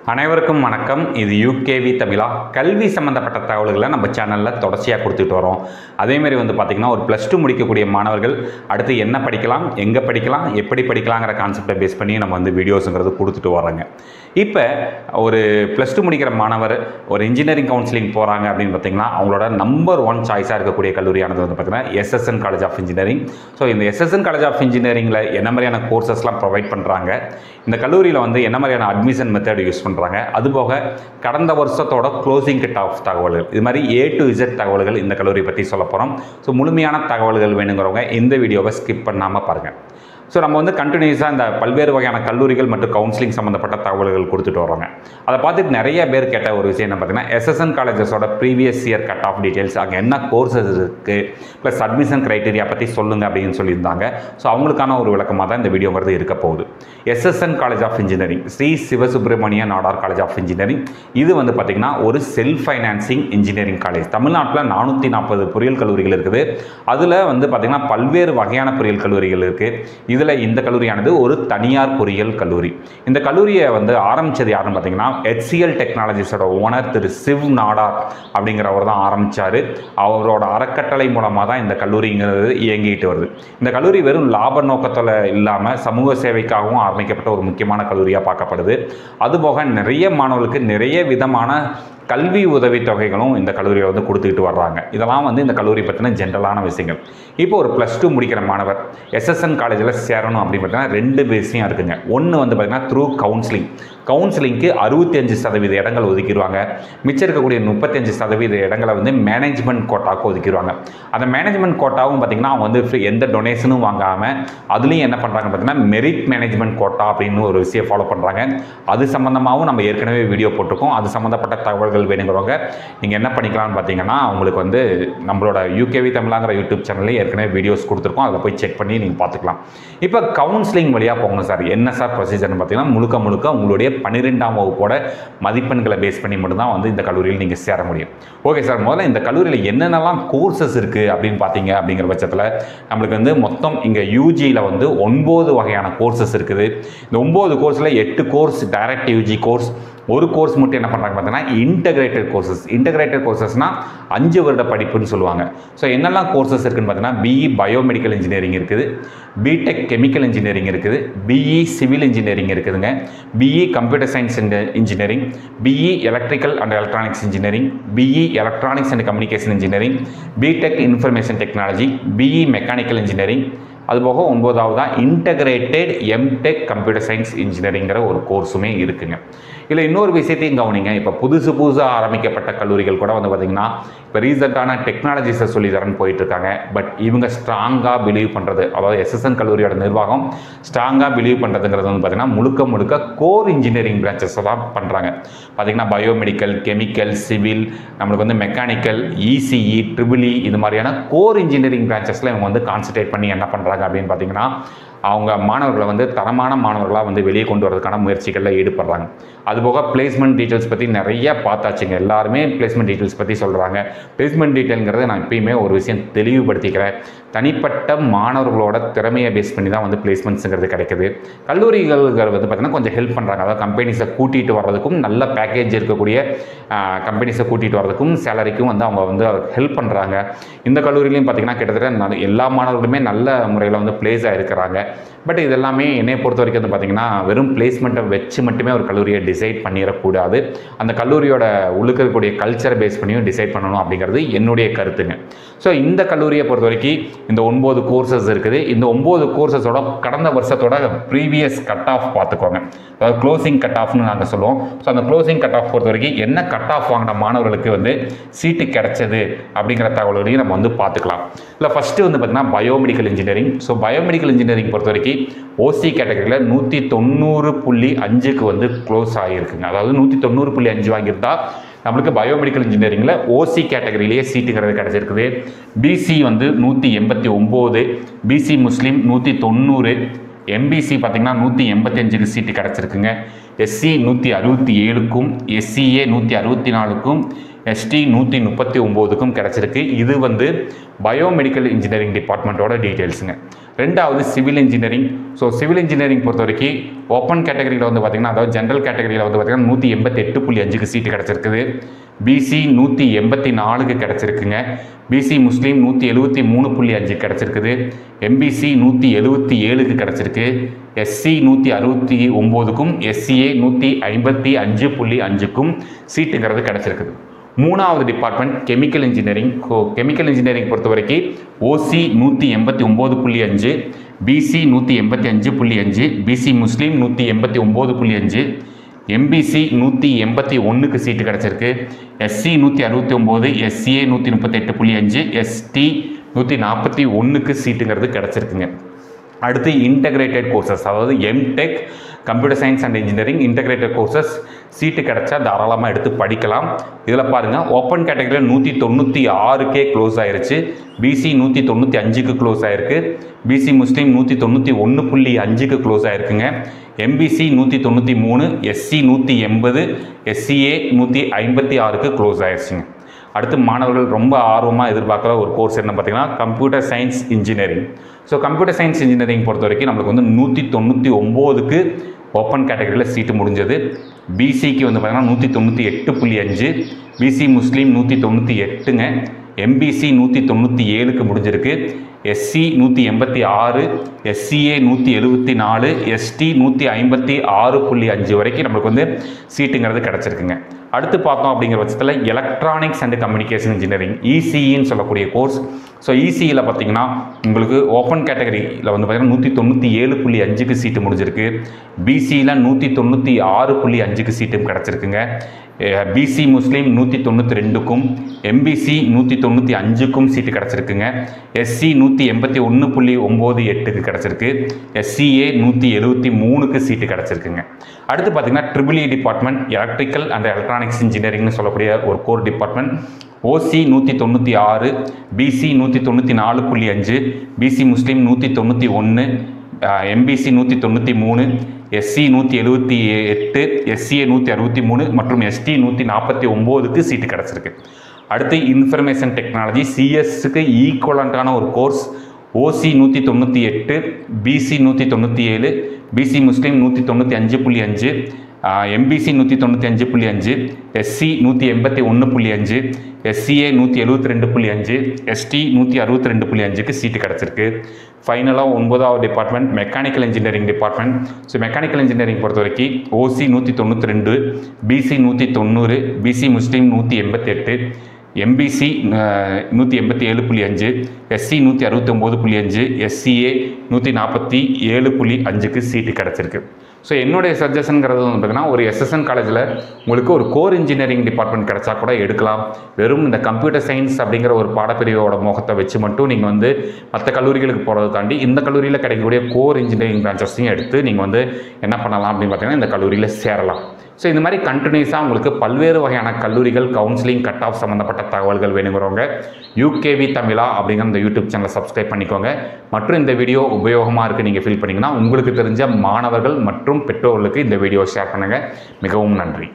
அனைவருக்கும் வணக்கம். இது யூகேவி தமிழா. கல்வி சம்மந்தப்பட்ட தகவல்களை நம்ம சேனலில் தொடர்ச்சியாக கொடுத்துட்டு வரோம். அதேமாரி பார்த்திங்கன்னா ஒரு +2 முடிக்கக்கூடிய மாணவர்கள் அடுத்து என்ன படிக்கலாம், எங்கே படிக்கலாம், எப்படி படிக்கலாங்கிற கான்செப்டை பேஸ் பண்ணி நம்ம வீடியோஸுங்கிறது கொடுத்துட்டு வரோங்க. இப்போ ஒரு +2 முடிக்கிற மாணவர் ஒரு இன்ஜினியரிங் கவுன்சிலிங் போகிறாங்க அப்படின்னு பார்த்திங்கன்னா அவங்களோட நம்பர் 1 சாய்ஸாக இருக்கக்கூடிய கல்லூரியானது பார்த்திங்கன்னா SSN college of engineering. So இந்த SSN காலேஜ் ஆஃப் இன்ஜினியரிங்கில் என்ன மாதிரியான கோர்சஸ்லாம் ப்ரொவைட் பண்ணுறாங்க, இந்த கல்லூரியில் என்ன மாதிரியான அட்மிஷன் மெத்தட் யூஸ் பண்ணுறாங்க, அதுபோக கடந்த வருஷத்தோட க்ளோசிங் கட் ஆஃப் தகவல்கள், இது மாதிரி A to Z தகவல்கள் இந்த கல்லூரி பற்றி சொல்ல போகிறோம். ஸோ முழுமையான தகவல்கள் வேணுங்கிறவங்க இந்த வீடியோவை ஸ்கிப் பண்ணாமல் பாருங்கள். ஸோ நம்ம கண்டினியூஸாக இந்த பல்வேறு வகையான கல்லூரிகள் மற்றும் கவுன்சிலிங் சம்மந்தப்பட்ட தகவல்கள் கொடுத்துட்டு வரோங்க. அதை பார்த்துட்டு நிறைய பேர் கேட்ட ஒரு விஷயம் என்ன பார்த்தீங்கன்னா, SSN காலேஜஸோட previous year cut off details, அங்கே என்ன கோர்சஸ் இருக்குது, ப்ளஸ் அட்மிஷன் க்ரைட்டீரியா பற்றி சொல்லுங்கள் அப்படின்னு சொல்லியிருந்தாங்க. ஸோ அவங்களுக்கான ஒரு விளக்கமாக தான் இந்த வீடியோங்கிறது இருக்க போகுது. SSN college of engineering, Sri Sivasubramaniya Nadar college of engineering, இது பார்த்திங்கன்னா ஒரு செல்ஃப் ஃபைனான்சிங் இன்ஜினியரிங் காலேஜ். தமிழ்நாட்டில் 440 பொறியியல் கல்லூரிகள் இருக்குது. அதில் பார்த்திங்கன்னா பல்வேறு வகையான பொறியியல் கல்லூரிகள் இருக்குது. இதில் இந்த கல்லூரியானது ஒரு தனியார் பொறியியல் கல்லூரி. இந்த கல்லூரியை ஆரம்பித்தது யாருன்னு பார்த்தீங்கன்னா HCL டெக்னாலஜிஸோட ஓனர் திரு சிவ் நாடார் அப்படிங்கிறவர் தான் ஆரம்பித்தார். அவரோட அறக்கட்டளை மூலமாக தான் இந்த கல்லூரிங்கிறது இயங்கிட்டு வருது. இந்த கல்லூரி வெறும் லாப நோக்கத்தில் இல்லாமல் சமூக சேவைக்காகவும் ஆரம்பிக்கப்பட்ட ஒரு முக்கியமான கல்லூரியாக பார்க்கப்படுது. அதுபோக நிறைய மாணவர்களுக்கு நிறைய விதமான கல்வி உதவித்தொகைகளும் இந்த கல்லூரியில் கொடுத்துக்கிட்டு வர்றாங்க. இதெல்லாம் இந்த கல்லூரி பற்றின ஜென்ரலான விஷயங்கள். இப்போ ஒரு +2 முடிக்கிற மாணவர் SSN காலேஜில் சேரணும் அப்படின்னு பார்த்தீங்கன்னா 2 விஷயம் இருக்குங்க. ஒன்று பார்த்தீங்கன்னா த்ரூ கவுன்சிலிங்க்கு 65% இடங்கள் ஒதுக்கிடுவாங்க. மிச்சம் இருக்கக்கூடிய 35% இடங்களை மேனேஜ்மெண்ட் கோட்டாவுக்கு ஒதுக்கிடுவாங்க. அந்த மேனேஜ்மெண்ட் கோட்டாவும் பார்த்திங்கன்னா அவங்க எந்த டொனேஷனும் வாங்காமல் அதுலேயும் என்ன பண்ணுறாங்க பார்த்தீங்கன்னா மெரிட் மேனேஜ்மெண்ட் கோட்டா அப்படின்னு ஒரு விஷயம் ஃபாலோ பண்ணுறாங்க. அது சம்மந்தமாகவும் நம்ம ஏற்கனவே வீடியோ போட்டிருக்கோம். அது சம்மந்தப்பட்ட தகவல்கள் வேணுங்கிறவங்க நீங்கள் என்ன பண்ணிக்கலாம்னு பார்த்தீங்கன்னா உங்களுக்கு நம்மளோட யூகேவி தமிழாங்கிற யூடியூப் சேனல்லே ஏற்கனவே வீடியோஸ் கொடுத்துருக்கோம். அதில் போய் செக் பண்ணி நீங்கள் பார்த்துக்கலாம். இப்போ கவுன்சிலிங் வழியாக போகணும் சார், என்ன சார் ப்ரொசீஜர்னு பார்த்தீங்கன்னா முழுக்க உங்களுடைய 12ஆம் வகுப்போட மதிப்பெண்களை பேஸ் பண்ணி மட்டும்தான் இந்த கல்லூரியில் நீங்கள் சேர முடியும். ஓகே சார், முதல்ல இந்த கல்லூரியில் என்னென்னலாம் கோர்சஸ் இருக்குது அப்படின்னு பார்த்தீங்க அப்படிங்கிற பட்சத்தில் நம்மளுக்கு மொத்தம் இங்கே யூஜியில் 9 வகையான கோர்சஸ் இருக்குது. இந்த 9 கோர்ஸில் 8 கோர்ஸ் டைரக்ட் யூஜி கோர்ஸ், ஒரு கோர்ஸ் மட்டும் என்ன பண்ணுறாங்க பார்த்தீங்கன்னா இன்டகிரேட்டட் கோர்சஸ்னால் 5 வருட படிப்புன்னு சொல்லுவாங்க. ஸோ என்னெல்லாம் கோர்சஸ் இருக்குன்னு பார்த்தீங்கன்னா BE பயோமெடிக்கல் இன்ஜினியரிங் இருக்குது, பிடெக் கெமிக்கல் இன்ஜினியரிங் இருக்குது, BE சிவில் இன்ஜினியரிங் இருக்குதுங்க, BE computer science engineering, BE electrical and electronics engineering, BE electronics and communication engineering, B Tech information technology, BE mechanical engineering. அதுபோக 9ஆவதாக integrated M Tech computer science இன்ஜினியரிங்கிற ஒரு கோர்ஸுமே இருக்குங்க. இல்லை இன்னொரு விஷயத்தையும் கவனிங்க. இப்போ புதுசாக ஆரம்பிக்கப்பட்ட கல்லூரிகள் கூட பார்த்திங்கன்னா இப்போ ரீசெண்டான டெக்னாலஜிஸை சொல்லி தரேன்னு போயிட்டுருக்காங்க. பட் இவங்க ஸ்ட்ராங்காக பிலீவ் பண்ணுறது, அதாவது SSN கல்லூரியோட நிர்வாகம் ஸ்ட்ராங்காக பிலீவ் பண்ணுறதுங்கிறது பார்த்திங்கன்னா முழுக்க கோர் இன்ஜினியரிங் பிரான்ச்சஸை தான் பண்ணுறாங்க. பார்த்திங்கன்னா பயோமெடிக்கல், கெமிக்கல், சிவில், நம்மளுக்கு மெக்கானிக்கல், ECE, EEE இது மாதிரியான கோர் இன்ஜினியரிங் பிரான்ச்சஸில் இவங்க கான்சன்ட்ரேட் பண்ணி என்ன பண்ணுறாங்க அப்படின்னு பார்த்தீங்கன்னா அவங்க மாணவர்களை தரமான மாணவர்களாக வெளியே கொண்டு வரதுக்கான முயற்சிகளில் ஈடுபடுறாங்க. அதுபோக பிளேஸ்மெண்ட் டீட்டெயில்ஸ் பற்றி நிறைய பார்த்தாச்சுங்க. எல்லாருமே பிளேஸ்மெண்ட் டீட்டெயில்ஸ் பற்றி சொல்கிறாங்க. பிளேஸ்மெண்ட் டீட்டெயில்ங்கிறது நான் எப்பயுமே ஒரு விஷயம் தெளிவுபடுத்திக்கிறேன். தனிப்பட்ட மாணவர்களோட திறமையை பேஸ் பண்ணி தான் பிளேஸ்மெண்ட்ஸுங்கிறது கிடைக்குது. கல்லூரிகள் பார்த்திங்கன்னா கொஞ்சம் ஹெல்ப் பண்ணுறாங்க. அதாவது கம்பெனிஸை கூட்டிகிட்டு வர்றதுக்கும், நல்ல பேக்கேஜ் இருக்கக்கூடிய கம்பெனிஸை கூட்டிகிட்டு வர்றதுக்கும், சேலரிக்கும் அவங்க ஹெல்ப் பண்ணுறாங்க. இந்த கல்லூரியிலையும் பார்த்திங்கன்னா கிட்டத்தட்ட எல்லா மாணவர்களுமே நல்ல முறையில் பிளேஸ் ஆகிருக்கிறாங்க. பட் இது எல்லாமே என்னை பொறுத்த வரைக்கும் பார்த்திங்கன்னா வெறும் பிளேஸ்மெண்ட்டை வச்சு மட்டுமே ஒரு கல்லூரியை டிசைட் பண்ணிடக்கூடாது. அந்த கல்லூரியோட உள்ளுக்கக்கூடிய கல்ச்சரை பேஸ் பண்ணியும் டிசைட் பண்ணணும் அப்படிங்கிறது என்னுடைய கருத்துங்க. ஸோ இந்த கல்லூரியை பொறுத்த வரைக்கும் இந்த 9 கோர்சஸ் இருக்குது. இந்த 9 கோர்சஸோட கடந்த வருஷத்தோட ப்ரீவியஸ் கட் ஆஃப் பார்த்துக்கோங்க. அதாவது க்ளோசிங் கட் ஆஃப்னு நாங்கள் சொல்லுவோம். ஸோ அந்த க்ளோசிங் கட் ஆஃப் பொறுத்த வரைக்கும் என்ன கட் ஆஃப் வாங்கின மாணவர்களுக்கு சீட்டு கிடைச்சது அப்படிங்கிற தகவல்களையும் நம்ம பார்த்துக்கலாம். இல்லை ஃபஸ்ட்டு பார்த்திங்கன்னா biomedical engineering. So biomedical engineering பொறுத்த வரைக்கும் OC கேட்டகரியில் 190.5க்கு க்ளோஸ் ஆகியிருக்குங்க. அதாவது 190.5 வாங்கியிருந்தா நம்மளுக்கு பயோமெடிக்கல் இன்ஜினியரிங்கில் OC கேட்டகரியிலேயே சீட்டுங்கிறது கிடச்சிருக்குது. BC 189, BC முஸ்லீம் 190, MBC பார்த்திங்கன்னா 185க்கு சீட்டு கிடச்சிருக்குங்க. SC 167க்கும், SCA 164க்கும், ST 139க்கும் கிடச்சிருக்கு. இது பயோமெடிக்கல் இன்ஜினியரிங் டிபார்ட்மெண்ட்டோட டீட்டெயில்ஸுங்க. ரெண்டாவது civil engineering. So civil engineering பொறுத்த வரைக்கும் ஓப்பன் கேட்டகரியில் வந்து பார்த்திங்கன்னா, அதாவது ஜென்ரல் கேட்டகரியில் வந்து பார்த்திங்கன்னா 188.5க்கு சீட்டு கிடச்சிருக்குது. பிசி 184க்கு கிடச்சிருக்குங்க. பிசி முஸ்லீம் 173.5 கிடச்சிருக்குது. எம்பிசி 177க்கு கிடச்சிருக்கு. எஸ்சி 169க்கும் எஸ்சிஏ 155.5க்கும் சீட்டுங்கிறது கிடச்சிருக்குது. மூணாவது department chemical engineering. Chemical engineering பொறுத்த வரைக்கும் OC 189.5, BC 185.5, BC Muslim 189.5, MBC 181க்கு சீட்டு கிடச்சிருக்கு. எஸ்சி 169, எஸ்சிஏ 138.5, எஸ்டி 141க்கு சீட்டுங்கிறது கிடச்சிருக்குங்க. அடுத்து இன்டகிரேட்டட் கோர்சஸ், அதாவது MTech computer science and engineering integrated courses சீட்டு கிடச்சா தாராளமாக எடுத்து படிக்கலாம். இதில் பாருங்கள், ஓப்பன் கேட்டகரியில் 196க்கே க்ளோஸ் ஆயிருச்சு. பிசி 195க்கு க்ளோஸ் ஆயிருக்கு. பிசி முஸ்லீம் 191.5க்கு க்ளோஸ் ஆயிருக்குங்க. எம்பிசி 193, எஸ்சி 180, எஸ்சிஏ 156க்கு க்ளோஸ் ஆயிடுச்சுங்க. அடுத்து மாணவர்கள் ரொம்ப ஆர்வமாக எதிர்பார்க்குற ஒரு கோர்ஸ் என்ன பார்த்தீங்கன்னா computer science engineering. So computer science engineering பொறுத்த வரைக்கும் நம்மளுக்கு வந்து 199க்கு ஓப்பன் கேட்டகரியில் சீட்டு முடிஞ்சது. பிசிக்கு வந்து பார்த்திங்கன்னா 198.5, பிசி முஸ்லீம் 198ங்க, எம்பிசி 197க்கு முடிஞ்சிருக்கு. எஸ்சி 186, எஸ்சிஏ 174, எஸ்டி 156.5 வரைக்கும் நம்மளுக்கு வந்து சீட்டுங்கிறது கிடச்சிருக்குங்க. அடுத்து பார்த்தோம் அப்படிங்கிற பட்சத்தில் எலக்ட்ரானிக்ஸ் அண்ட் கம்யூனிகேஷன் இன்ஜினியரிங் இசிஇன்னு சொல்லக்கூடிய கோர்ஸ். ஸோ இசிஇயில் பார்த்தீங்கன்னா உங்களுக்கு ஓப்பன் கேட்டகரியில் வந்து பார்த்திங்கன்னா 197.5க்கு சீட்டு முடிஞ்சிருக்கு. பிசியில் 196.5க்கு சீட்டும் கிடச்சிருக்குங்க. பிசி முஸ்லீம் 192க்கும், எம்பிசி 195க்கும் சீட்டு கிடச்சிருக்குங்க. எஸ்சி 181.98க்கு கிடச்சிருக்கு. எஸ்சிஏ 173க்கு சீட்டு கிடச்சிருக்குங்க. அடுத்து பார்த்தீங்கன்னா triple E department electrical and electronics இன்ஜினியரிங்னு சொல்லக்கூடிய ஒரு core department. OC 196, BC 194.5, BC Muslim 191, MBC 193, SC 178, SCA 163 மற்றும் எஸ்டி 149க்கு சீட்டு கிடச்சிருக்கு. அடுத்து இன்ஃபர்மேஷன் டெக்னாலஜி சிஎஸ்க்கு ஈக்குவலண்ட்டான ஒரு course. OC 198, BC 197, BC Muslim 195.5, MBC 195.5, SC 181.5, SCA 172.5, ST 162.5க்கு சீட்டு கிடச்சிருக்கு. ஃபைனலாக 9வது department mechanical engineering department. So mechanical engineering பொறுத்த வரைக்கும் OC 192, BC 190, BC Muslim 188, MBC 187.5, SC 169.5, SCA 147.5க்கு சீட்டு கிடச்சிருக்கு. ஸோ என்னுடைய சஜஷனுங்கிறது வந்து பார்த்திங்கன்னா ஒரு எஸ்எஸ்என் காலேஜில் உங்களுக்கு ஒரு கோர் இன்ஜினியரிங் டிபார்ட்மெண்ட் கிடச்சா கூட எடுக்கலாம். வெறும் இந்த கம்ப்யூட்டர் சயின்ஸ் அப்படிங்கிற ஒரு பாடப்பிரிவோட முகத்தை வச்சு மட்டும் நீங்கள் வந்து மற்ற கல்லூரிகளுக்கு போகிறத தாண்டி இந்த கல்லூரியில் கிடைக்கக்கூடிய கோர் இன்ஜினியரிங் பிரான்ச்சஸையும் எடுத்து நீங்கள் வந்து என்ன பண்ணலாம் அப்படின்னு பார்த்தீங்கன்னா இந்த கல்லூரியில் சேரலாம். ஸோ இந்த மாதிரி கண்டினியூஸாக உங்களுக்கு பல்வேறு வகையான கல்லூரிகள் கவுன்சிலிங் கட் ஆஃப் சம்மந்தப்பட்ட தகவல்கள் வேணுங்கிறவங்க யூகேவி தமிழா அப்படிங்கிற இந்த யூடியூப் சேனலை சப்ஸ்கிரைப் பண்ணிக்கோங்க. மற்றும் இந்த வீடியோ உபயோகமாக இருக்குது நீங்கள் ஃபீல் பண்ணிங்கன்னா உங்களுக்கு தெரிஞ்ச மாணவர்கள் மற்றும் பெற்றோர்களுக்கு இந்த வீடியோ ஷேர் பண்ணுங்கள். மிகவும் நன்றி.